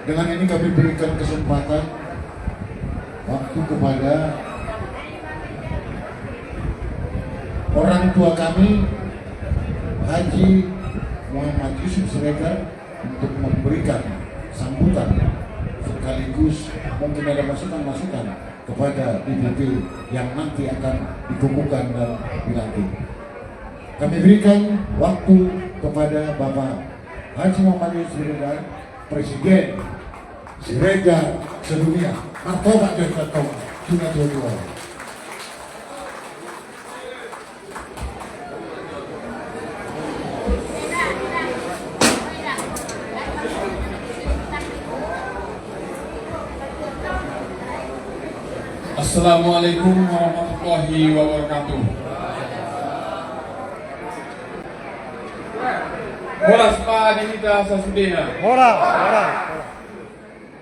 Dengan ini kami berikan kesempatan waktu kepada orang tua kami, Haji Muhammad Yusuf Siregar, untuk memberikan sambutan sekaligus mungkin ada masukan-masukan kepada PBB yang nanti akan dikukuhkan dan dilantik. Kami berikan waktu kepada Bapak Haji Muhammad Yusuf Siregar, Presiden Siregar sedunia, martobat dan martobat sudah dua. Assalamualaikum warahmatullahi wabarakatuh. Horas pa dinita sa sudena. Ora.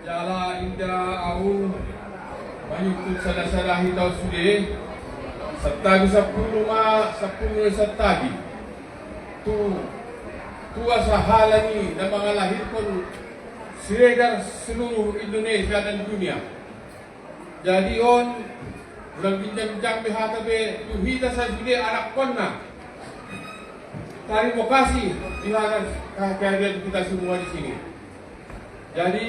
Jala inda au mayukut sada-sada hitaw sude. Satagi 10 satagi. Tua sahalani na mga lahir kon Siregar seluruh Indonesia dan dunia. Jadi on ulang bincang-bincang BHKB tuhita sa sude anak konna. Terima kasih dengan kehadiran kita semua di sini. Jadi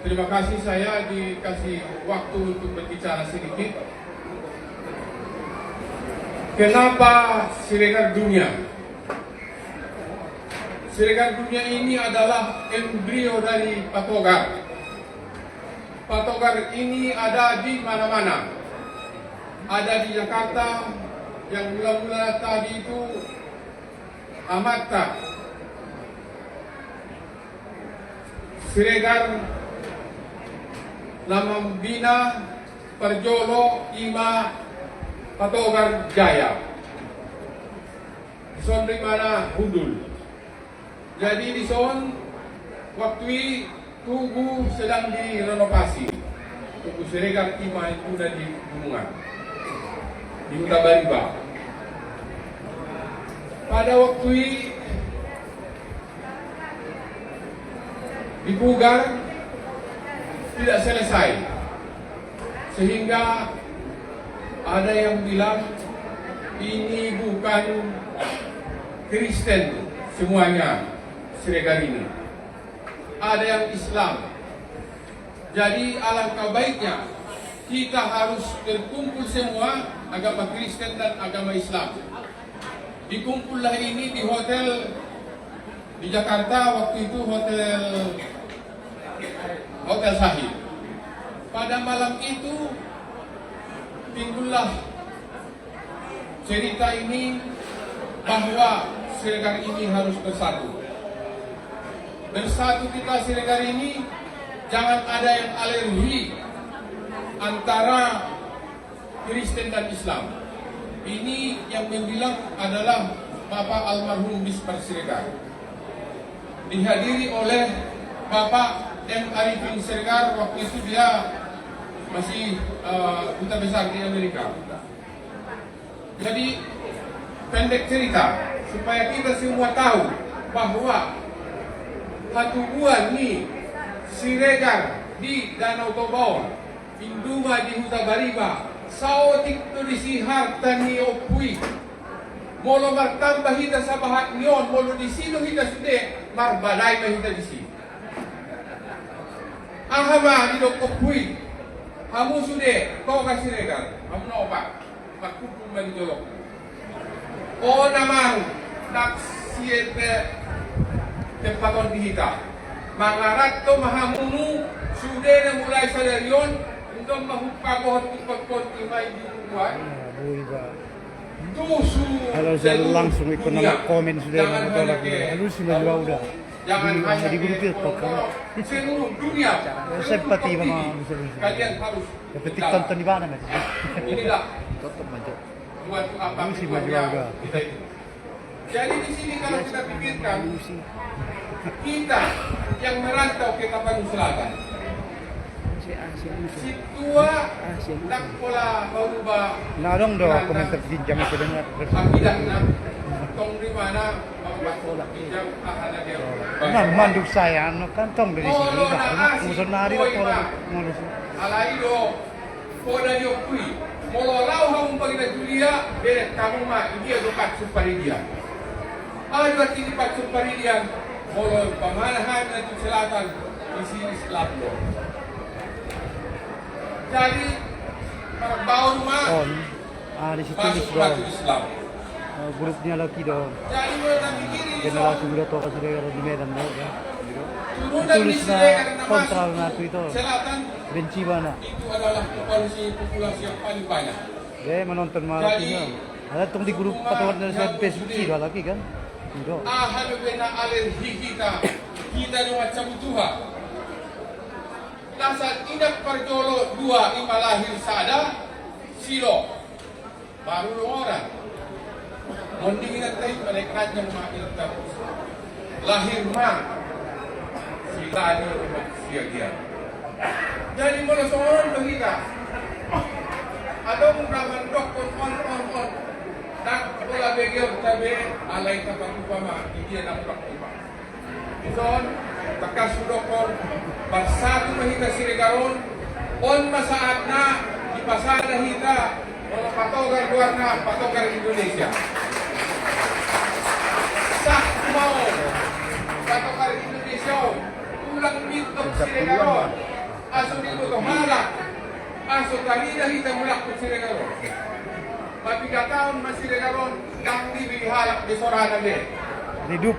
terima kasih saya dikasih waktu untuk berbicara sedikit. Kenapa Siregar Dunia? Siregar Dunia ini adalah embrio dari Patogar. Patogar ini ada di mana-mana. Ada di Jakarta, yang mula-mula tadi itu Amata, Siregar, Lamambina, Perjolo, Ima, Patogar, Jaya. Son di mana Hudul. Jadi di son waktu Tugu sedang direnovasi. Tugu Siregar Ima itu sudah di gunungan, di Huta Bariba. Pada waktu dipugar tidak selesai, sehingga ada yang bilang ini bukan Kristen semuanya Siregar ini, ada yang Islam. Jadi alangkah baiknya kita harus berkumpul semua, agama Kristen dan agama Islam. Dikumpullah ini di hotel di Jakarta, waktu itu Hotel Sahid. Pada malam itu timbullah cerita ini bahwa Siregar ini harus bersatu. Bersatu kita Siregar ini, jangan ada yang alergi antara Kristen dan Islam. Ini yang membilang adalah Bapak almarhum Bismar Siregar. Dihadiri oleh Bapak M. Arifin Siregar, waktu itu dia masih duta besar di Amerika. Jadi pendek cerita, supaya kita semua tahu bahwa hatubuan nih Siregar di Danau Toba, Induma di Huta Bariba, Saotik to disihar tani opui. Molo martamba hita sa bahat niyon, molo di sino hita sude, marbalay mahita di sino. Ahama di dok opui. Hamu sude, kau ka Siregar, hamu na opak, magkupong manidolok. O namang naksiyete tempaton dihita. Mangarat to mahamunu, sude na mulai sa dariyon, untuk mahupagohot ipagkot imay dinubuan. Kalau saya langsung ikut nama komen sudah menolak. Lalu sudah udah. Jangan hanya di grup itu seluruh dunia. Simpati sama kalian harus petik tonton di mana mas? Inilah Tetap maju. suatu apa Lucy maju juga. Jadi di sini kalau kita pikirkan, kita yang merantau ke Tapanuli Selatan, Si Asia itu. Situa Asia itu. nak pola berubah. Nadong do komentar pinjam itu dengan Akidah nak tong di mana pinjam ahana dia. Nah, manduk saya anu kantong dari sini Pak. Musuh nari pola ngurus. Alaido pola dia kui. Molo lau hamu pagi na Julia, beret kamu mah dia dokat supari dia. Ada kini pak supari dia. Molo pamanahan na tu selatan di sini selatan. Jadi bau rumah Di situ masuk do. batu Islam. Grupnya lagi do. Jadi orang begini Generasi muda to kasi kalau di Medan do ya. turun dari Tulis sini na karena kontral masuk na itu. selatan Benci mana? itu adalah populasi yang paling banyak. Menonton malah tinggal. Ada tong di grup patuan dari sa Facebook sih lagi kan. Itu. Ahal bena alergi kita dengan cabutuha. Dasar inak perjolo dua ima lahir sada silo baru orang. Mending kita mereka yang makin terus lahir mah sila ada manusia dia. Jadi mulai seorang berita ada undangan dokter on tak pola begitu tapi alai tempat upama dia nak dokter. Ison takas dokter bersatu mahita siregaron on masaat na di pasada hita orang patogar warna patogar Indonesia. Sak mau patogar Indonesia ulang mitok siregaron aso dito to halak aso kanina hita mulak to siregaron. Mapigataon man siregaron kang di halak di sorana de. Hidup.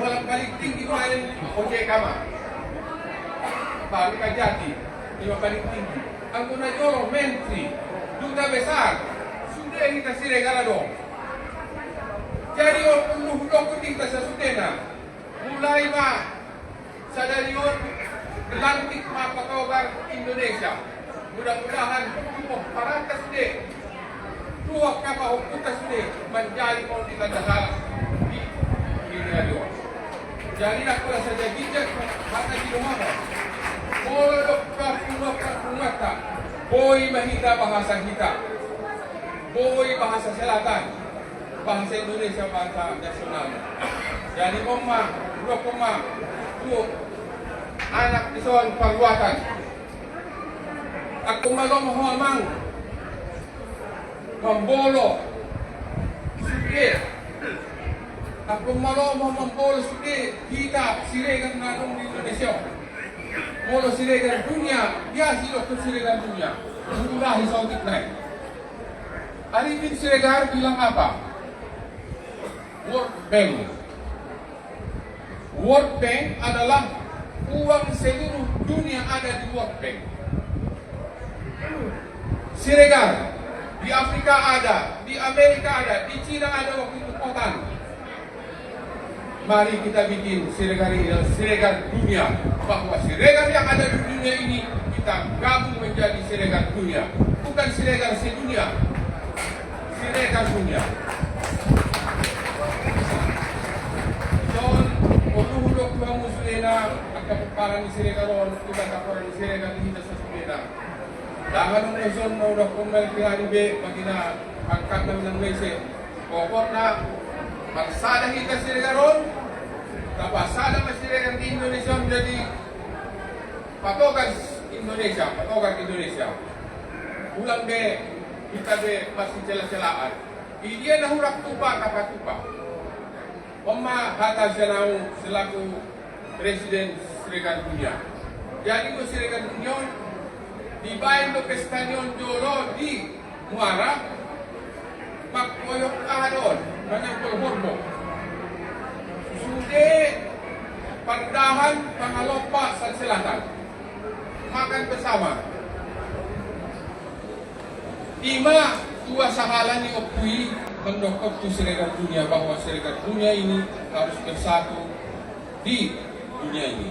Walang balik tinggi kemarin oke kama. Baru kajati lima balik tinggi. Ang kunajolo menteri duta besar sudah kita siregala dong. Jadi orang perlu kita sesudena mulai mah sadarion gelantik mah patogar Indonesia. Mudah-mudahan cukup paratas deh. Dua kapal putas deh menjadi politik dasar di radio. Jadi nak pula saja bijak mata di rumah. Molok kumata. Boy mahita bahasa kita. Boy bahasa selatan. Bahasa Indonesia bahasa nasional. Jadi omah, dua koma, dua anak ison perbuatan. Aku malam mamang membolo. Sikit. Aku malam membolo sikit. Kita siregan nanong di Indonesia. Molo siregan dunia, dia hidup ke siregan dunia. Sudah hisautik naik. Arifin Siregar bilang apa? World Bank. World Bank adalah uang seluruh dunia ada di World Bank. Siregar di Afrika ada, di Amerika ada, di Cina ada waktu itu kotan. Mari kita bikin siregar dunia. Bahwa siregar yang ada di dunia ini kita gabung menjadi siregar dunia. Bukan siregar sedunia. Siregar dunia. Don, uluhulok mga musulina ang kapaparan ni siregaron, iba kaparan ni siregar dito sa Sulina. Dangan ng Luzon na udah kumbal pinaribe, magina pangkat namin ng Lese. Pokok na magsada kita siregaron, kapasada masiregan di Indonesia menjadi patogar Indonesia. Ulang be, kita be masih celah-celahan. Dia nahurap tupa, kapag tupa. Oma hata siya na selaku Presiden Siregar Dunia. Jadi ko Siregar Dunia, di bayan do Pestanyon Jolo di Muara, magkoyok ahadon, nanyang hormo. Sudah pandahan pangalopa sa selatan. Makan bersama. Dua sahalan ni Opui mendokter Siregar Dunia bahwa Siregar Dunia ini harus bersatu di dunia ini.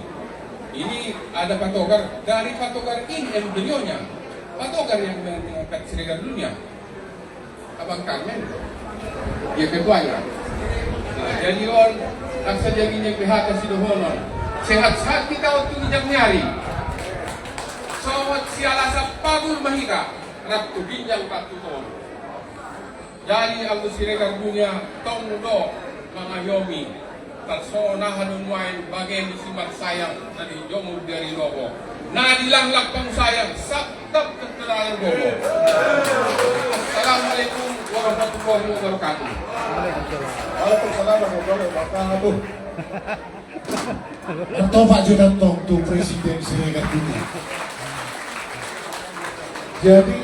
Ini ada patogar dari patogar ini embrionya, patogar yang mengangkat Siregar Dunia. Abang Carmen, dia ketuanya. Nah, jadi on rasa jadinya pihak sidohonon. Sehat-sehat kita waktu nijang nyari. sawat siala sa pagul mahika rap tu ginjang patuton. Jadi ang Siregar dunia tongdo mga yomi tarsona hanunwain bagai musimat sayang dari jomur dari lobo. Nadilanglak pang sayang saktab keteralan lobo. Assalamualaikum warahmatullahi wabarakatuh. Waalaikumsalam warahmatullahi wabarakatuh. Atau Pak Jonathan tu Presiden Siregar dunia. Jadi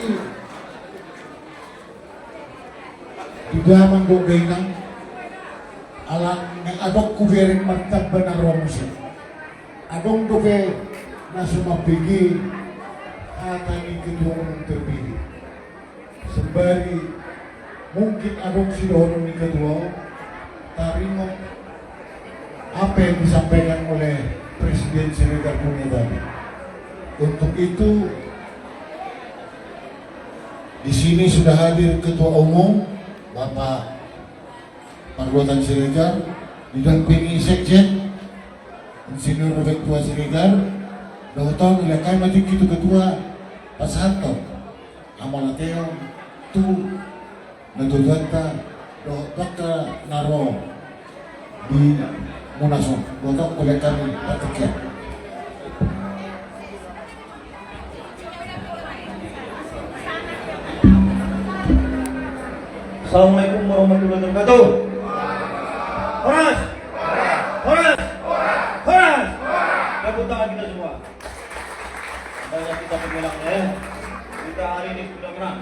di dalam gogenang alang yang adok kuberin mantap benar romusin adong doke nasuma pigi hatani kedua orang terpilih sembari mungkin adong sidono ni kedua tarimo apa yang disampaikan oleh Presiden Siregar dunia tadi. Untuk itu di sini sudah hadir Ketua Umum Bapak Perbuatan Siregar, didampingi Sekjen Insinyur Ketua Siregar, Dr. Ilakai Maju Kitu Ketua Pak Santo, Amalateo Tu Natudata Dr. Naro di Munasong, Dr. oleh kami Pak Tekian. Assalamualaikum warahmatullahi wabarakatuh. Horas, horas, horas. Tepuk tangan kita semua. Banyak kita pemenangnya ya. Kita hari ini sudah menang.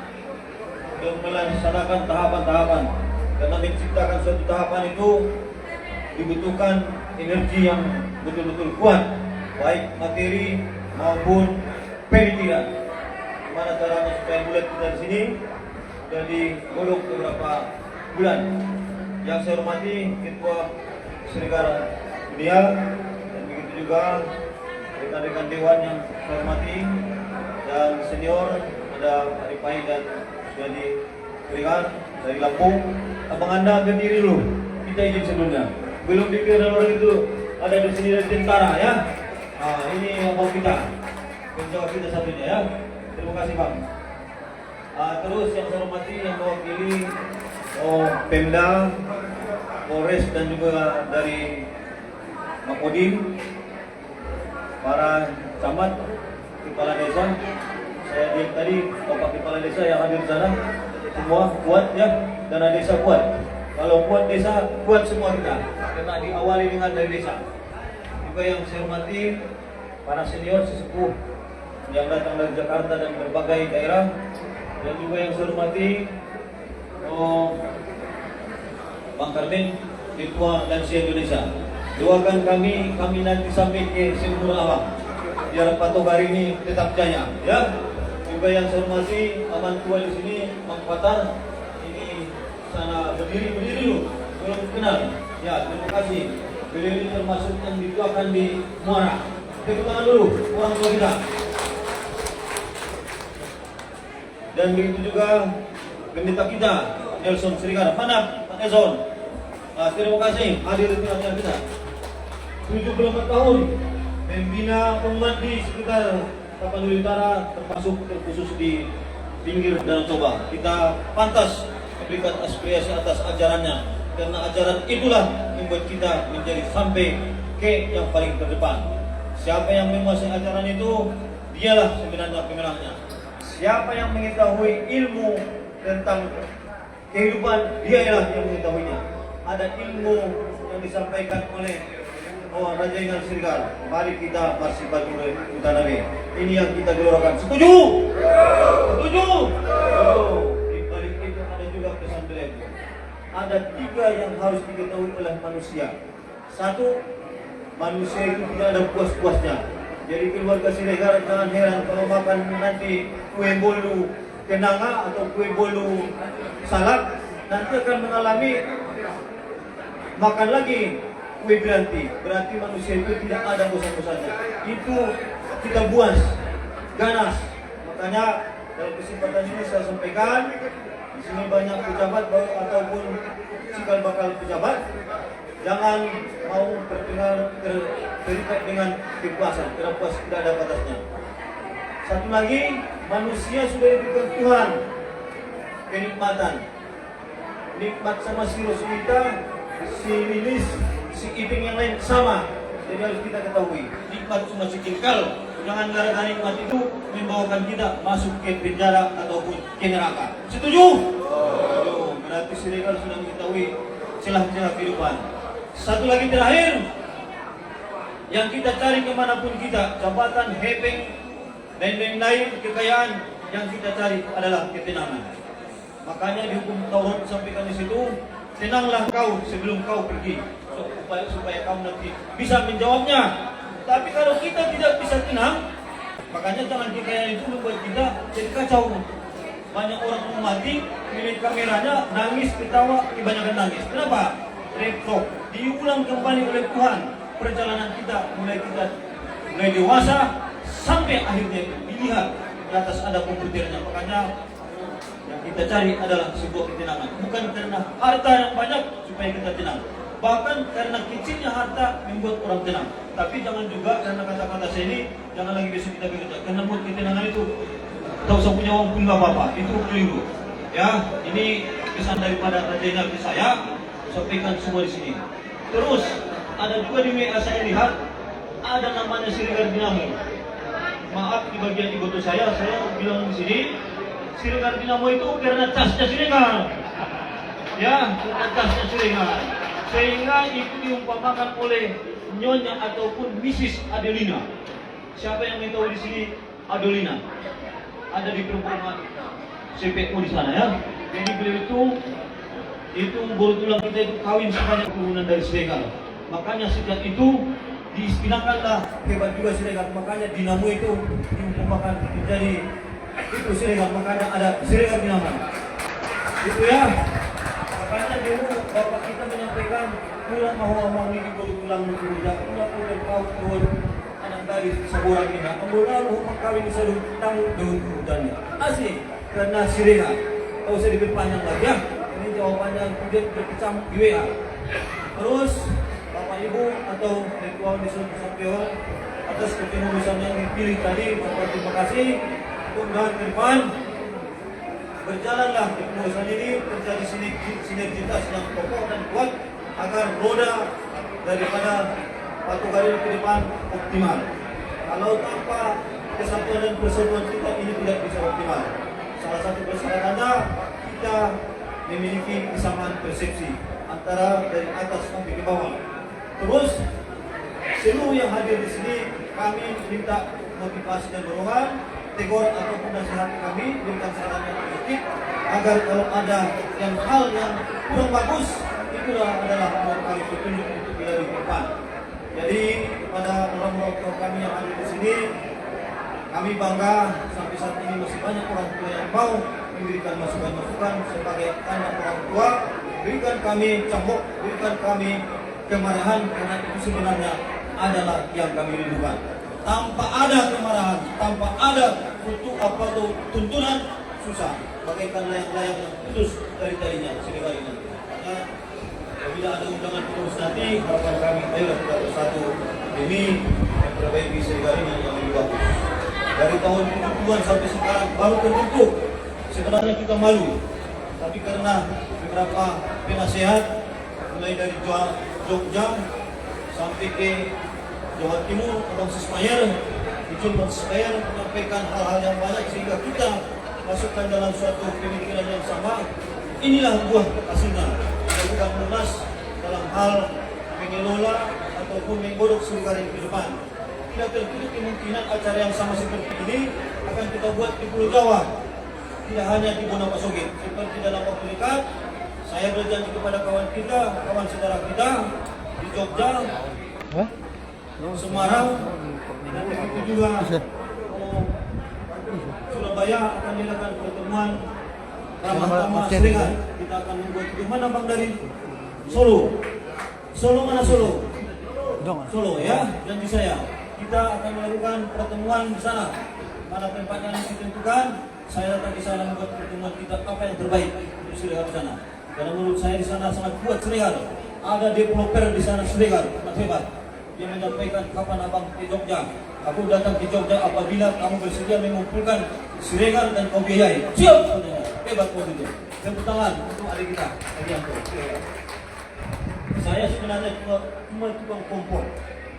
Sudah melaksanakan tahapan-tahapan. Karena menciptakan suatu tahapan itu dibutuhkan energi yang betul-betul kuat, baik materi maupun pikiran. Gimana caranya supaya bulan kita di sini? Jadi golok beberapa bulan. Yang saya hormati Ketua Siregar Dunia dan begitu juga rekan-rekan dewan yang saya hormati dan senior ada Arifai dan Jadi Keringan dari Lampung. Abang Anda berdiri dulu. Kita izin sebelumnya. Belum dikenal orang itu ada di sini dari tentara ya. Nah, ini abang kita. Penjawab kita satunya ya. Terima kasih Bang. Terus yang saya hormati yang mewakili Pemda, Polres dan juga dari Makodim, para camat, kepala desa. Saya lihat tadi Bapak Kepala Desa yang hadir di sana, semua kuat ya, dana desa kuat. Kalau kuat desa, kuat semua kita. Karena diawali dengan dari desa. Juga yang saya hormati para senior sesepuh yang datang dari Jakarta dan berbagai daerah. Dan juga yang saya hormati Bang Karmen, Ketua dan si Indonesia. Doakan kami nanti sampai ke sempurna Abang. Biar patok hari ini tetap jaya, ya. Juga yang saya hormati Aman Tua di sini, Bang Fatar. Ini sana berdiri dulu, belum kenal. Ya, terima kasih. Beliau ini termasuk yang dituakan di Muara. Tepuk tangan dulu, orang tua kita. Dan begitu juga pendeta kita Nelson Siregar. Mana Pak Nelson? Terima kasih hadir di tengah kita. 74 tahun membina umat di sekitar Tapanuli Utara, termasuk terkhusus di pinggir Danau Toba. Kita pantas memberikan aspirasi atas ajarannya, karena ajaran itulah yang membuat kita menjadi sampai ke yang paling terdepan. Siapa yang menguasai ajaran itu, dialah sebenarnya pemenangnya. Siapa yang mengetahui ilmu tentang kehidupan, dialah yang mengetahuinya. Ada ilmu yang disampaikan oleh Raja Ingat Siregar. Mari kita masih baju Utanare. Ini yang kita gelorkan. Setuju? Setuju? Di balik itu ada juga pesan beliau. Ada 3 yang harus diketahui oleh manusia. 1, manusia itu tidak ada puas-puasnya. Jadi keluarga Siregar jangan heran kalau makan nanti kue bolu kenanga atau kue bolu salak, nanti akan mengalami makan lagi kue piranti. Berarti manusia itu tidak ada bosan-bosannya. Itu kita buas, ganas. Makanya dalam kesempatan ini saya sampaikan, di sini banyak pejabat ataupun cikal bakal pejabat. Jangan mau terikat dengan kekuasaan, karena puas tidak ada batasnya. Satu lagi, manusia sudah diberikan Tuhan kenikmatan. Nikmat sama si Rosulita, si Lilis, si Iping yang lain sama. Jadi harus kita ketahui, nikmat cuma sekekal. Jangan gara-gara nikmat itu membawakan kita masuk ke penjara ataupun ke neraka. Setuju? Oh, berarti Siregar sudah mengetahui celah-celah kehidupan. Satu lagi terakhir, yang kita cari kemanapun kita, jabatan, hepeng, dan lain-lain kekayaan, yang kita cari adalah ketenangan. Makanya di hukum Taurat disampaikan di situ, tenanglah kau sebelum kau pergi, supaya kau nanti bisa menjawabnya. Tapi kalau kita tidak bisa tenang, makanya jangan kekayaan itu membuat kita jadi kacau. Banyak orang mau mati, milik kameranya, nangis, ketawa, kebanyakan nangis. Kenapa? Rektok. Diulang kembali oleh Tuhan perjalanan kita, mulai dewasa sampai akhirnya dilihat di atas ada komputernya. Makanya yang kita cari adalah sebuah ketenangan. Bukan karena harta yang banyak supaya kita tenang, bahkan karena kecilnya harta membuat orang tenang. Tapi jangan juga karena kata-kata saya ini, jangan lagi besok kita bekerja. Karena buat ketenangan itu, tak usah punya uang pun gak apa-apa, itu keliru. Ya, ini pesan daripada Raja ke saya, sampaikan semua di sini. Terus ada juga di WA saya lihat ada namanya Siregar Dinamo. Maaf di bagian di foto saya bilang di sini Siregar Dinamo itu karena casnya Siregar. Ya, karena casnya Siregar. Sehingga itu diumpamakan oleh Nyonya ataupun Mrs. Adelina. Siapa yang tahu di sini Adelina? Ada di perumahan CPO di sana ya. Jadi beliau itu baru tulang kita itu kawin sebanyak turunan dari Siregar. Makanya sejak itu diistilahkanlah hebat juga Siregar. Makanya Dinamo itu diumpamakan menjadi itu Siregar. Makanya ada Siregar Dinamo. Itu ya. Makanya dulu bapak kita menyampaikan pulang mau ini baru tulang bekerja. Pulang oleh kau turun anak dari sebuah kita. Kemudian rumah kawin selalu tanggung daun hujannya. Asik karena Siregar. Kau usah diperpanjang lagi ya. Ini jawabannya kemudian berkecamuk di WA. Terus Bapak Ibu atau Ketua Disuruh Kesatuan atas kepengurusan yang dipilih tadi, Bapak terima kasih. Mudah-mudahan ke depan berjalanlah kepengurusan ini terjadi sinergitas yang kokoh dan kuat agar roda daripada Batu Garuda ke depan optimal. Kalau tanpa kesatuan dan persatuan kita ini tidak bisa optimal. Salah satu persyaratannya kita memiliki kesamaan persepsi antara dari atas sampai ke bawah. Terus seluruh yang hadir di sini kami minta motivasi dan dorongan, tegur ataupun nasihati kami, berikan saran yang positif agar kalau ada hal yang kurang bagus, itulah adalah kali petunjuk untuk kita di depan. Jadi kepada orang-orang tua kami yang hadir di sini, kami bangga sampai saat ini masih banyak orang tua yang mau memberikan masukan-masukan sebagai anak orang tua. Berikan kami cambuk, berikan kami kemarahan, karena itu sebenarnya adalah yang kami rindukan. Tanpa ada kemarahan, tanpa ada tuntunan, susah. Bagaikan layang-layang yang putus dari talinya Siregar ini. Karena bila ada undangan penerus nanti, harapan kami ayolah kita bersatu demi memperbaiki Siregar ini yang lebih bagus. Dari tahun 70-an sampai sekarang baru terbentuk. Sebenarnya kita malu, tapi karena beberapa penasehat mulai dari Jogja sampai ke Jawa Timur, Abang Sismayer, Bang Sismayer menyampaikan hal-hal yang banyak sehingga kita masukkan dalam suatu pemikiran yang sama. Inilah buah hasilnya. Bukan lunas dalam hal mengelola ataupun menggodok Siregar ke depan. Tidak tertutup kemungkinan acara yang sama seperti ini akan kita buat di Pulau Jawa. Tidak hanya di Bonapasoge. Seperti dalam waktu dekat, saya berjanji kepada kawan kita, kawan saudara kita di Jogja, Semarang, dan begitu juga Surabaya akan dilakukan pertemuan ramah-ramah Siregar. Kita akan membuat di mana Bang dari Solo. Solo mana Solo? Solo ya, janji saya. Kita akan melakukan pertemuan di sana. Mana tempatnya yang ditentukan, saya datang di sana membuat pertemuan kita apa yang terbaik untuk Siregar di sana. Karena menurut saya di sana sangat kuat Siregar. Ada developer di sana Siregar, sangat hebat. dia menyampaikan, kapan abang ke Jogja? Aku datang ke Jogja apabila kamu bersedia mengumpulkan Siregar dan kau biayai. Siap! Katanya. Hebat waktu itu. Tepuk tangan untuk adik kita. Saya sebenarnya cuma tukang kompor.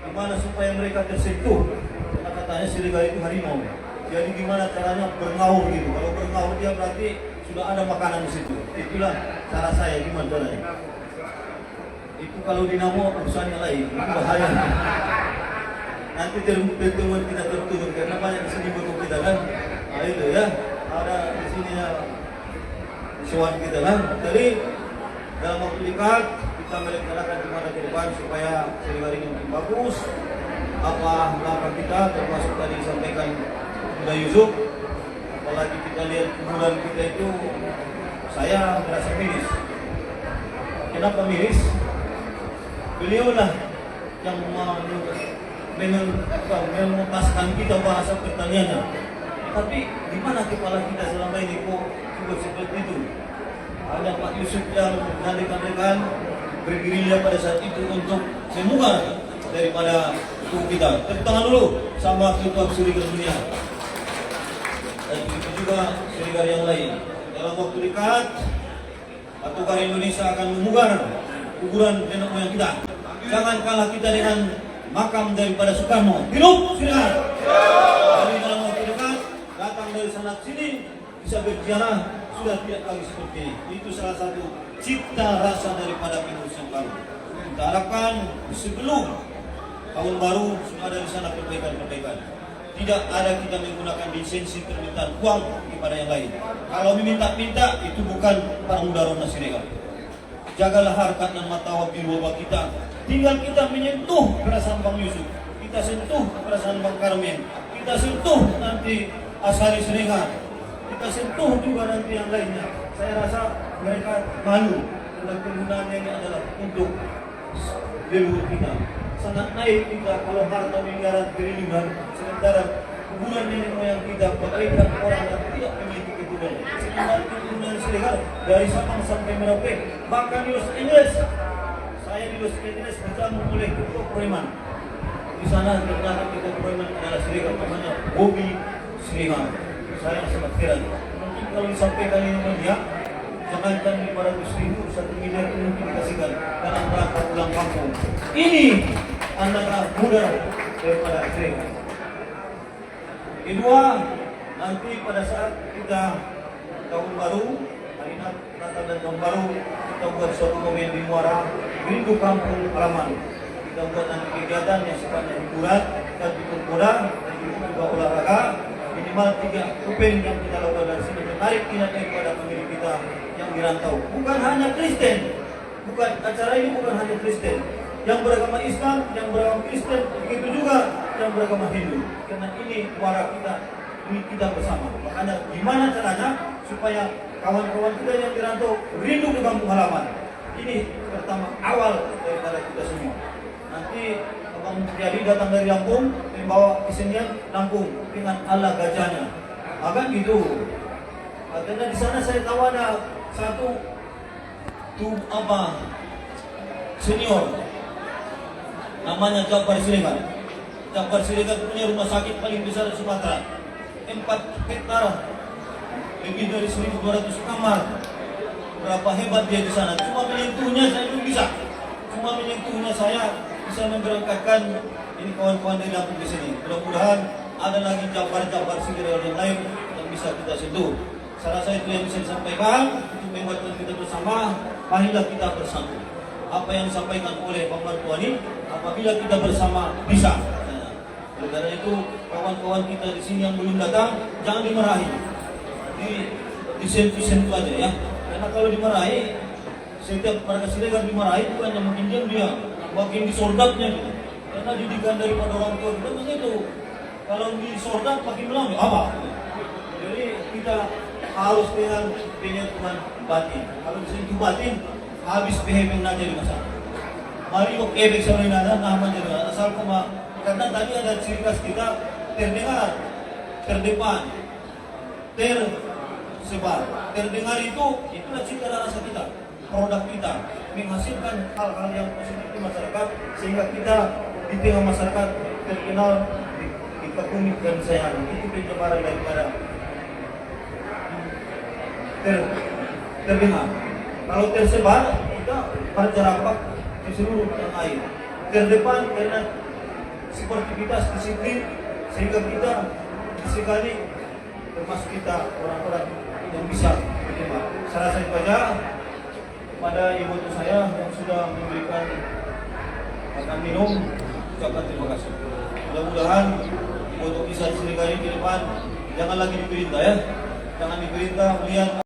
Gimana supaya mereka tersentuh? Karena katanya Siregar itu harimau. Jadi gimana caranya bergaul gitu. Kalau bergaul dia berarti sudah ada makanan di situ. Itulah cara saya gimana caranya. Itu kalau dinamo urusannya lain, itu bahaya. Nanti pertemuan kita tertutup karena banyak di sini butuh kita kan. Nah itu ya, ada di sini ya suan kita kan. Jadi dalam waktu dekat kita melaksanakan gimana ke depan supaya Siregar ini makin bagus. Apa langkah kita termasuk tadi disampaikan Bunda Yusuf. Apalagi kita lihat kuburan kita itu, saya merasa miris. Kenapa miris? Beliau lah yang memutaskan kita bahasa pertaniannya. Tapi di mana kepala kita selama ini kok seperti itu? Ada Pak Yusuf yang rekan-rekan bergerilya pada saat itu untuk semoga daripada tubuh kita. Tepuk tangan dulu sama Ketua Siregar Dunia. Dan begitu juga Siregar yang lain. Dalam waktu dekat, Patogar Indonesia akan memugar kuburan nenek moyang kita. Jangan kalah kita dengan makam daripada Soekarno. Hidup Siregar. Jadi dalam waktu dekat datang dari sana sini bisa berziarah, sudah tidak lagi seperti ini. Itu salah satu cipta rasa daripada pengurus yang baru. Kita harapkan sebelum tahun baru sudah ada di sana perbaikan-perbaikan. Tidak ada kita menggunakan lisensi permintaan uang kepada yang lain. Kalau meminta-minta itu bukan para mudarona Siregar. Jagalah harkat dan martabat di bawah kita. Tinggal kita menyentuh perasaan Bang Yusuf, kita sentuh perasaan Bang Karmen, kita sentuh nanti Asari Siregar, kita sentuh juga nanti yang lainnya. Saya rasa mereka malu karena penggunaannya ini adalah untuk leluhur kita. Sangat naik kita kalau harta miliaran triliunan, sementara kuburan nenek moyang kita bagaikan orang yang tidak memiliki keturunan. Sementara keturunan Siregar dari Sabang sampai Merauke, bahkan di Los Angeles. Saya di Los Angeles bertemu oleh Ketua Preman. Di sana ternyata Ketua Preman adalah Siregar, namanya Bobby Siregar. Saya sangat heran. Mungkin kalau disampaikan ini media, jangankan 500.000, 1 miliar itu mungkin dikasihkan dalam rangka pulang kampung. Ini anak muda daripada Siregar. Kedua, nanti pada saat kita tahun baru, hari Natal dan tahun baru, kita buat suatu momen di Muara, rindu kampung halaman. Kita buat nanti kegiatan yang sifatnya hiburan dan kuda dan juga olahraga. Minimal 3 kuping yang kita lakukan dari sini menarik minat daripada pemilih kita yang dirantau. Bukan hanya Kristen, bukan acara ini bukan hanya Kristen. Yang beragama Islam, yang beragama Kristen, begitu juga yang beragama Hindu. Karena ini muara kita, ini kita bersama. Makanya gimana caranya supaya kawan-kawan kita yang dirantau rindu ke kampung halaman. Ini pertama awal daripada kita semua. Nanti Abang Jadi datang dari Lampung, membawa kesenian Lampung dengan ala gajahnya. Agak gitu. Karena di sana saya tahu ada satu senior, namanya Jabar Siregar. Jabar Siregar punya rumah sakit paling besar di Sumatera, 4 hektar, lebih dari 1.200 kamar. Berapa hebat dia di sana. Cuma menyentuhnya saya belum bisa. Cuma menyentuhnya saya bisa memberangkatkan ini kawan-kawan dari Lampung di sini. Mudah-mudahan ada lagi Jabar Siregar yang lain yang bisa kita sentuh. Salah satu yang bisa disampaikan untuk membuat kita bersama, marilah kita bersatu. Apa yang disampaikan oleh Bang Martuani, apabila kita bersama bisa. Oleh karena itu, kawan-kawan kita di sini yang belum datang, jangan dimarahi. Disentuh-sentuh aja ya. Karena kalau dimarahi, setiap warga Siregar dimarahi bukannya makin dia makin disordapnya. Karena didikan daripada orang tua kita begitu. Kalau disordat makin melambung apa? Jadi kita harus dengan penyatuan batin. Kalau disentuh batin, habis behemeng aja di masa. Mari kok ebek sama nada nama jadi asal karena tadi ada ciri khas kita terdengar, terdepan, tersebar. Terdengar itulah cita rasa kita, produk kita menghasilkan hal-hal yang positif di masyarakat sehingga kita di tengah masyarakat terkenal di kekumit dan sayang. Itu pencemaran daripada terdengar. Kalau tersebar, kita berdampak di seluruh tanah air. Terdepan karena sportivitas disiplin, sehingga kita sekali termasuk kita orang-orang yang bisa berjemaah. Saya rasa itu saja kepada ibu saya yang sudah memberikan makan minum, ucapkan terima kasih. Mudah-mudahan ibu bisa diseringkali ke depan, jangan lagi diperintah ya, jangan diperintah melihat